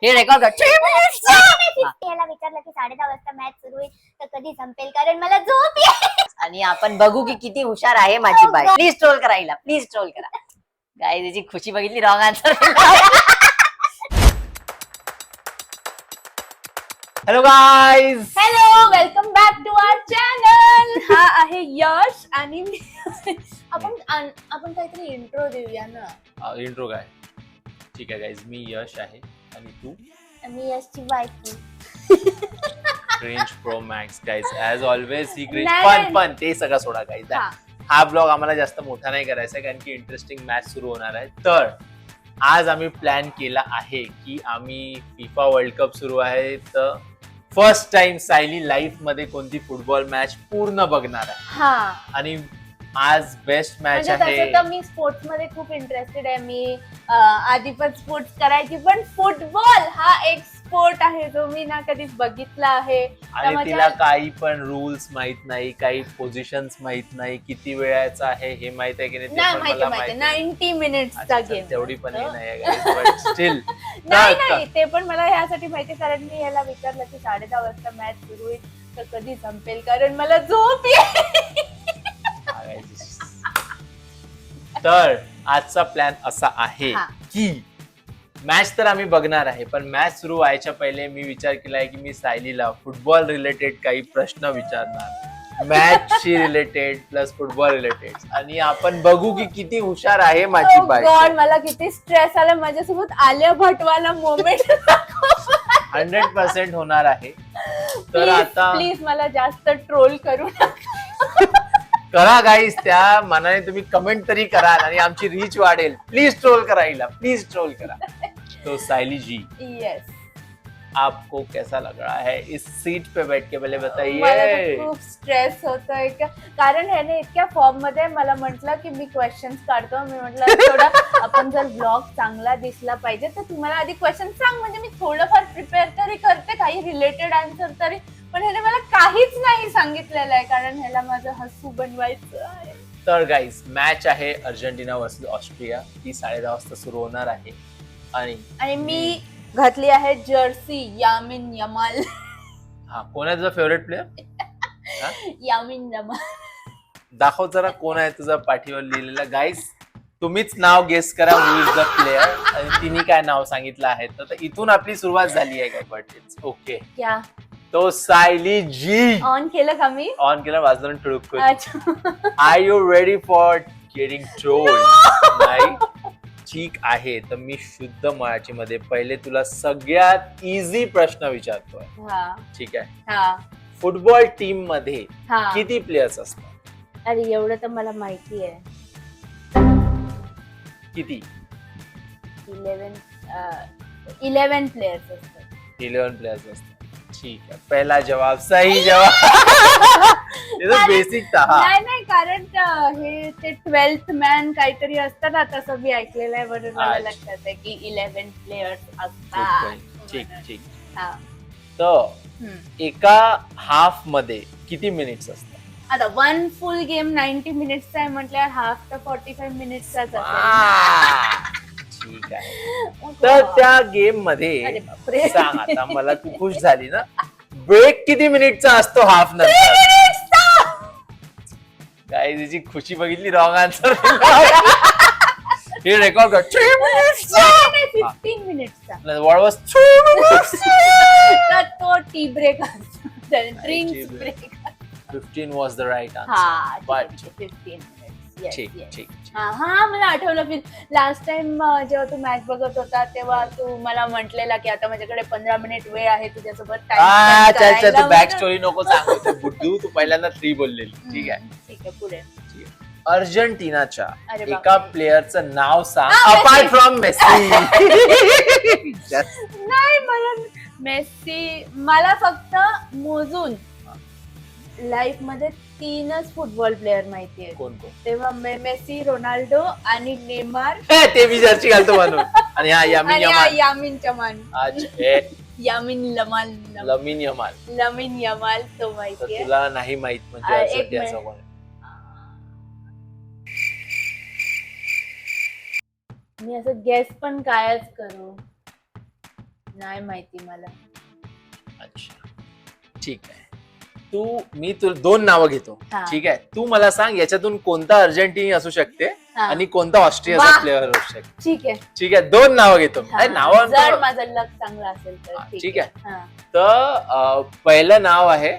हे रेकॉर्ड कर. 3 minutes. याला विचारलं की 10:30 वाजता मॅच सुरू होईल तर कधी संपेल कारण मला झोप येते. आणि आपण बघू की किती हुशार आहे माझी बाई. प्लीज ट्रोल करायला, प्लीज ट्रोल करा. गाईज याची खुशी बघितली. Wrong answer. Hello guys, hello, welcome back to our channel. हा आहे यश आणि आपण काहीतरी इंट्रो देऊया ना. इंट्रो काय? ठीक आहे गाईज, मी यश आहे आणि तू मी यशची बायको. Range pro max. Guys as always ही ग्रेट नाही. पण ते सगळं सोडा गाईज. हा ब्लॉग आम्हाला जास्त मोठा नाही करायचा आहे कारण की इंटरेस्टिंग मॅच सुरू होणार आहे. तर आज आम्ही प्लॅन केला आहे की आम्ही फिफा वर्ल्ड कप सुरू आहे तर फर्स्ट टाइम सायली लाईफ मध्ये कोणती फुटबॉल मॅच पूर्ण बघणार आहे. हा, आणि आज बेस्ट मॅच म्हणजे आहे. तसं तर मी स्पोर्ट्स मध्ये खूप इंटरेस्टेड आहे. मी आधी पण स्पोर्ट्स करायची, पण फुटबॉल हा एक स्पोर्ट आहे जो मी ना कधीच बघितला आहे. आणि तिला काही पण रूल्स माहित नाही, काही पोझिशन्स माहित नाही, किती वेळाचा आहे हे माहित आहे की नाही ते नाही पण माहिती मला माहिती माहित 90 मिनिट्सचा गेम. तेवढी पण हे नाही आहे guys, but still. नाही ते पण मला ह्यासाठी माहिती कारण मी याला विचारलं की 10:30 वाजता मॅच सुरू होईल तर कधी संपेल कारण मला झोप येते. तर आजचा प्लॅन असा आहे हा. की मॅच तर आम्ही बघणार आहे, पण मॅच सुरू व्हायच्या पहिले मी विचार केलाय की मी सायलीला फुटबॉल रिलेटेड काही प्रश्न विचारणार, मॅचशी रिलेटेड प्लस फुटबॉल रिलेटेड, आणि आपण बघू की किती हुशार आहे माझी बाई. गॉड, मला किती स्ट्रेस आला. माझ्यासोबत आलिया भटवाला मोमेंट 100% होणार आहे. तर आता प्लीज मला जास्त ट्रोल करू नका. करा गाईस, त्या मनाने तुम्ही कमेंट तरी कराल आणि आमची रीच वाढेल. प्लीज ट्रोल करायला, प्लीज ट्रोल करा. तो सायली जी, येस, आपको कैसा लग रहा है इस सीट पे बैठ के पहले मला बताइए. तर खूप स्ट्रेस होतोय कारण ह्याने इतक्या फॉर्म मध्ये मला म्हटलं की मी क्वेश्चन्स काढतो. मी म्हटलं थोडा आपण जर ब्लॉग चांगला दिसला पाहिजे तर तुम्हाला आधी क्वेश्चन सांग, म्हणजे मी थोडंफार प्रिपेअर तरी करते, काही रिलेटेड आन्सर तरी. पण ह्याने मला काहीच नाही सांगितलेलं आहे कारण ह्याला माझं हसू बनवायचं आहे. तर गाईस, मॅच आहे अर्जेंटिना वर्सेस ऑस्ट्रिया. ती 10:30 वाजता सुरू होणार आहे. आणि मी घातली आहे जर्सी यामिन यमाल. हा, कोण आहे तुझा फेवरेट प्लेअर? यामिन यमाल. दाखव जरा कोण आहे तुझा पाठीवर लिहिलेला. गाईस, तुम्हीच नाव गेस करा हु इज द प्लेअर, आणि तिने काय नाव सांगितलं आहे. तर इथून आपली सुरुवात झाली आहे. काय बट इट्स ओके. क्या तो सायली जी ऑन केलं का मी? ऑन केला, वाजलं ठळक. अच्छा. Are you ready for getting troll? नाही, ठीक आहे. तर मी शुद्ध मराठीमध्ये पहिले तुला सगळ्यात इझी प्रश्न विचारतोय. हा ठीक आहे. हा फुटबॉल टीम मध्ये हा. किती प्लेयर्स असतात? अरे एवढं तर मला माहिती आहे. किती? 11 प्लेयर्स असतात. 11 प्लेयर्स असतात. ठीक आहे, पहिला जवाब सही जवाब. बेसिक था. नाही कारण हे ते 12th मॅन काहीतरी असतं ना, तसं मी ऐकलेलं आहे म्हणून मला अच्छा. लक्षात आहे की 11 प्लेयर्स असतात. ठीक ठीक. हा. तर एका हाफ मध्ये किती मिनिट्स असतात? आता 1 फुल गेम 90 मिनिट्सचा आहे म्हटल्यावर हाफ तर 45 मिनिट्सचाच असेल. ठीक आहे. तर त्या गेम मध्ये अरे बापरे. सांग, आता मला तू खुश झाली ना, ब्रेक किती मिनिटचा असतो हाफ नंतर? 3 मिनिट्सचा. काय तिची खुशी बघितली. Wrong answer. हे रेकॉर्ड कर. 3 मिनिट्स. 15 मिनिट्सचा. व्हॉट वाज 3 मिनिट्स? तर तो टी ब्रेक असतो, drinks break. 15 was the right answer. हा, But 15 मिनिट्स. Yes, ठीक yes. ठीक. हा, मला आठवलं. लास्ट टाइम जेव्हा तू मॅच बघत होता तेव्हा तू मला म्हटलेला की आता माझ्याकडे 15 मिनिट वेळ आहे तुझ्यासोबत चल तू बॅक स्टोरी नको सांगू. तू बुद्धू, तू पहिल्यांदा 3 बोललेली. ठीक आहे. ठीक आहे, पुढे. अर्जेंटिनाच्या अरे बापरे. एका प्लेयरचं नाव सांग मेसी. Apart from Messi. नाही, मला फक्त मोजून लाईफ मध्ये 3च फुटबॉल प्लेअर माहिती आहे. कोण कोण? तेव्हा मेसी, रोनाल्डो आणि नेमार. ते मी जर्सी घालतो म्हणून. आणि हा यामिन आणि Yamal. Yamin चमान. Yamin लमाल. Lamin Yamal. Lamin Yamal तो तर माहिती आहे. तुला नाही माहित म्हणजे एक अर्जेंटिनाचा मिनिट. कोण आहे? मी असं गेस पण कायच करू. नाही माहिती मला. अच्छा ठीक आहे. मी तुला 2 नावं घेतो. हा. ठीक आहे, तू मला सांग याच्यातून कोणता अर्जेंटिनी असू शकते हा. आणि कोणता ऑस्ट्रियाचा वाह. प्लेअर असू शकते. ठीक आहे. ठीक आहे, 2 नावं घेतो. हा. नावं जर माझं लक चांगला असेल तर ठीक आहे. हा. तर पहिलं नाव आहे,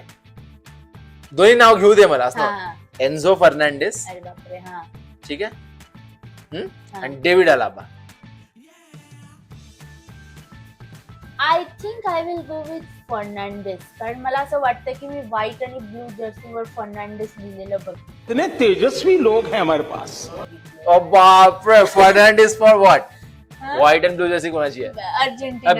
दोन्ही नाव घेऊ दे मला असं, हा. एन्झो फर्नांडिस. अरे बापरे. हा. ठीक आहे, हा. आणि David Alaba. I think I will go with Fernandes, कारण मला असं वाटतं की मी व्हाईट आणि ब्लू जर्सीवर फर्नांडिस लिहिलेलं बघ. इतने तेजस्वी लोग हैं हमारे पास. बापरे, Fernandes for what? White and blue jersey कोणाची आहे? अर्जेंटिना.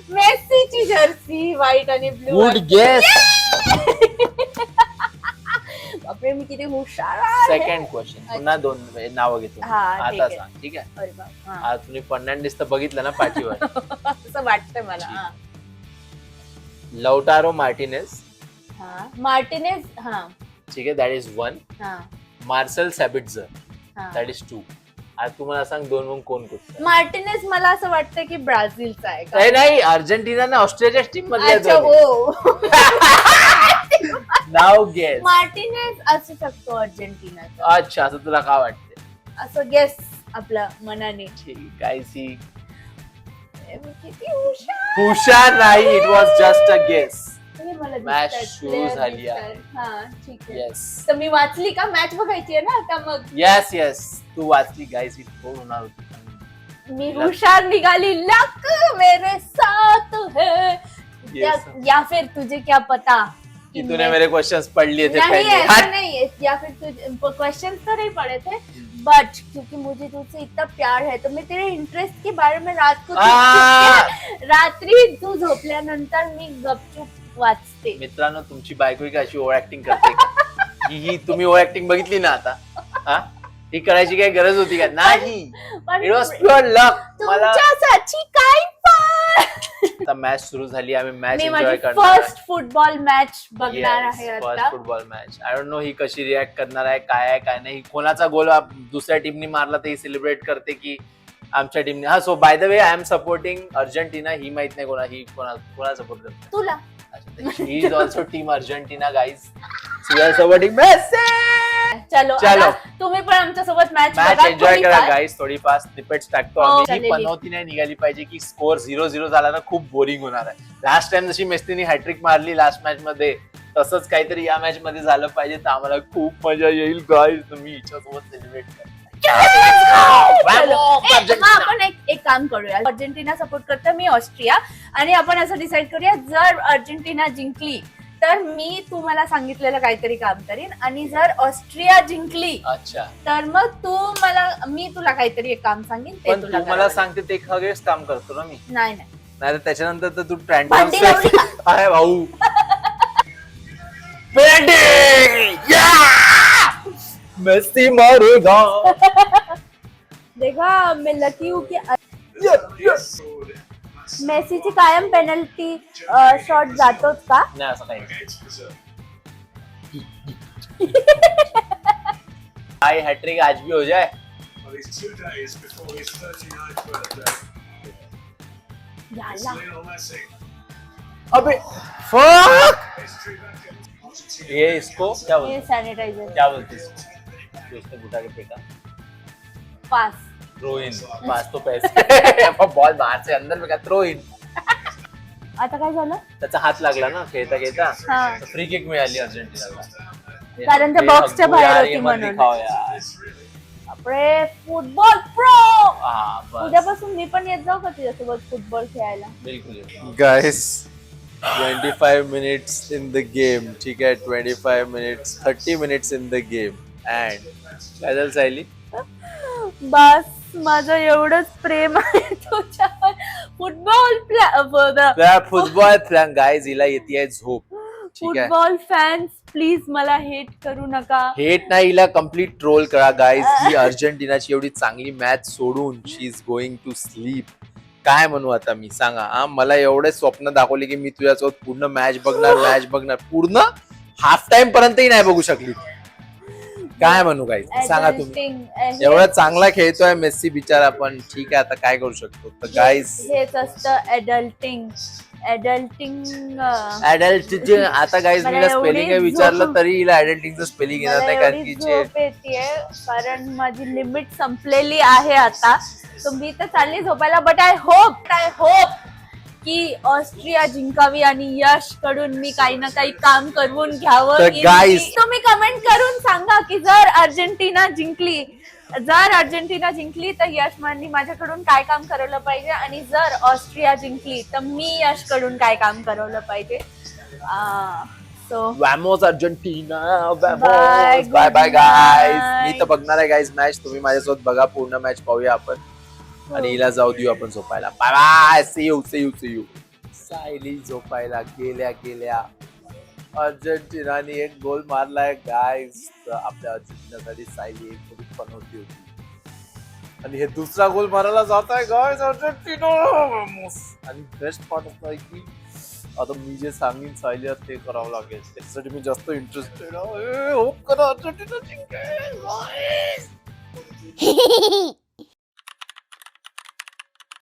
मेस्सीची जर्सी व्हाईट आणि ब्लू. Good guess. बापरे, मी किती हुशार आहे. सेकंड क्वेश्चन, पुन्हा 2 नावं घेतो. हा, ठीक आता आहे. सांग. ठीक आहे, अरे बाप. हा. आज तुम्ही फर्नांडिस तर बघितलं ना पाठीवर. असं वाटतं मला. हा. लौटारो मार्टिनेस. हा. मार्टिनेज. हा. ठीक आहे, दॅट इज 1. हा. मार्सेल सॅबिट्झर, हा. That is 2. आज तुम्हाला सांग 2 मग कोण कुठलं? मार्टिनेज मला असं वाटतं की ब्राझीलचा आहे का? नाही, अर्जेंटिना ना ऑस्ट्रेलियाच्या टीम अच्छा, मध्ये. हो. नाव गेस. मार्टिनेज असू शकतो अर्जेंटिनाचा. अच्छा, असं तुला काय वाटते? असं गेस आपल्या मनाने. ठीक आहे, सी मी किती हुशार. हुशार नाही, it was just a guess. हे मला मॅच दिसतंय, सुरू player झाली दिसतंय. आहे. हा, ठीक आहे. येस तर मी वाचली का? मॅच बघायची आहे ना आता मग. येस येस, तू वाचली. गाईस, इट फोन होणार होती. मी हुशार निघाली. लक मेरे साथ है. Yes. या फिर तुझे क्या पता कि तूने मेरे क्वेश्चंस पढ़ लिए थे नहीं, पहले. ऐसा हट. नहीं है. या फिर तुझे क्वेश्चन तो नहीं पढ़े थे, बट क्योंकि मुझे तुझसे इतना प्यार है तो मैं तेरे इंटरेस्ट के बारे में रात को रात्री तू झोपल्यानंतर मी गपचूप वाचते. मित्रांनो, तुमची बायको ही अशी ओव्हर ऍक्टिंग करते का? ही तुम्ही ओव्हर ऍक्टिंग बघितली ना आता? हा, ही करायची काही गरज होती का? नाही, इट वॉज प्युअर लक. मला तुमच्यासाठी काय पण. आता मॅच सुरू झाली, आम्ही मॅच मी एन्जॉय माझी करणार फर्स्ट फुटबॉल मॅच बघणार आहे फर्स्ट आता. Football match. I don't know ही कशी रिॲक्ट करणार आहे, काय आहे काय नाही. कोणाचा गोल दुसऱ्या टीमनी मारला तर ही सेलिब्रेट करते की आमच्या टीमने. हा, so by the way, I am supporting Argentina. ही माहित नाही कोणा सपोर्ट करते. तुला ही is also team Argentina. Guys, we are supporting Messi. चलो चलो. आता तुम्ही पण आमच्या सोबत मॅच मॅच बघा. एन्जॉय करा थोडीफार. गाईज. थोडीफार स्निपेट्स टाकतो हो, आम्ही. ही चालेल. पनौती नाही निघाली पाहिजे की स्कोर 0-0 झाला ना खूप बोरिंग होणार आहे. लास्ट टाइम जशी मेस्सीने हॅट्रिक मारली लास्ट मॅच मध्ये, तसंच काहीतरी या मॅच मध्ये झालं पाहिजे. तर आम्हाला खूप मजा येईल गाईज. तुम्ही हिच्यासोबत सेलिब्रेट करा. चलो. अर्जेंटिना. मग आपण एक काम करूया. अर्जेंटिना सपोर्ट करतो मी, ऑस्ट्रिया. आणि आपण असं डिसाईड करूया, जर अर्जेंटिना जिंकली तर मी तुम्हाला सांगितलेलं काहीतरी काम करीन, आणि जर ऑस्ट्रिया जिंकली अच्छा, तर मग मी तुला काहीतरी एक काम सांगेन, ते पण तुला तू मला करावं सांगते ते खगेच काम करतो ना मी. लागेल. नाही नाही तर त्याच्यानंतर तर तू भांडी लावली का? आहे भाऊ. मेसी मारेगा. देखा मैं लकी हूँ की मेसीची कायम पेनल्टी शॉट जातोच का? नाही असं काही नाही. भाई हैट्रिक आज भी हो जाए. Well, he's 2 days before his 39th birthday. झाला. Lionel Messi. अबे fuck. History record. ये इसको क्या हे बोलते सॅनिटायझर. क्या बोलते इसको? उसने बुटा के फेंका. पास. Throw in. पास तो पैसे. बॉल बाहर से अंदर में का थ्रो इन. आता काय झालं? त्याचा हात लागला ना खेळता खेळता. हा. फ्री किक मिळाली अर्जेंटिनाला. कारण त्या बॉक्सच्या बाहेर होती म्हणून. आपले फुटबॉल प्रो. उद्यापासून मी पण येत जाऊ का तुझ्यासोबत फुटबॉल खेळायला? बिल्कुल. Guys, 25 minutes in the game. ठीक है, 25 minutes, 30 minutes in the game. And काय झालं सायली? बस माझं एवढंच प्रेम आहे तुझ्यावर. फुटबॉल गाइस, हिला येते झोप. ठीक आहे, फुटबॉल फॅन्स प्लीज मला हेट करू नका. हेट नाही, हिला कम्प्लीट ट्रोल करा गाइस. ही अर्जेंटिनाची एवढी चांगली मॅच सोडून शी इज गोइंग टू स्लीप. काय म्हणू आता मी, सांगा. हा, मला एवढे स्वप्न दाखवले की मी तुझ्यासोबत पूर्ण मॅच बघणार. पूर्ण हाफ टाइम पर्यंतही नाही बघू शकली. काय म्हणू काही सांगा तुम्ही. Adulting, एवढा चांगला खेळतोय मेस्सी बिचारा, पण ठीक आहे आता काय करू शकतो. तर गाईज हेच असतं ऍडल्टिंग. ऍडल्ट आता गाईज मला मी स्पेलिंग एवढी विचारलं झोप- तरी हिला ऍडल्टिंगचं स्पेलिंग येणार नाही, कारण की जे झोप येतेय कारण माझी लिमिट संपलेली आहे आता. तर मी तर चालली झोपायला. बट आय होप की ऑस्ट्रिया जिंकावी आणि यश कडून मी काही ना काही काम करून घ्यावं. तर की guys- तुम्ही कमेंट करून सांगा की जर अर्जेंटिना जिंकली तर यशमाननी माझ्याकडून काय काम करवलं पाहिजे, आणि जर ऑस्ट्रिया जिंकली तर मी यशकडून काय काम करवलं पाहिजे. सो वॅमोस Argentina, Bye, bye good bye guys. night. मी तर बघणार आहे गाईज मॅच. तुम्ही माझ्यासोबत बघा, पूर्ण मॅच पाहूया आपण आणि हिला जाऊ देऊ आपण झोपायला. Bye bye, see you. Sayali झोपायला गेल्या. अर्जेंटिनाने एक गोल मारलाय गाईज. आपल्या अर्जेंटिनासाठी सायली एक खूप बनवती होती आणि हे दुसरा गोल मारायला जात आहे गाईज अर्जेंटिना. आणि बेस्ट पार्ट असं आहे की आता मी जे सांगेन सायलीला ते करावं लागेल. त्याच्यासाठी मी जास्त इंटरेस्टेड आहे. होप करा अर्जेंटिना जिंकेल.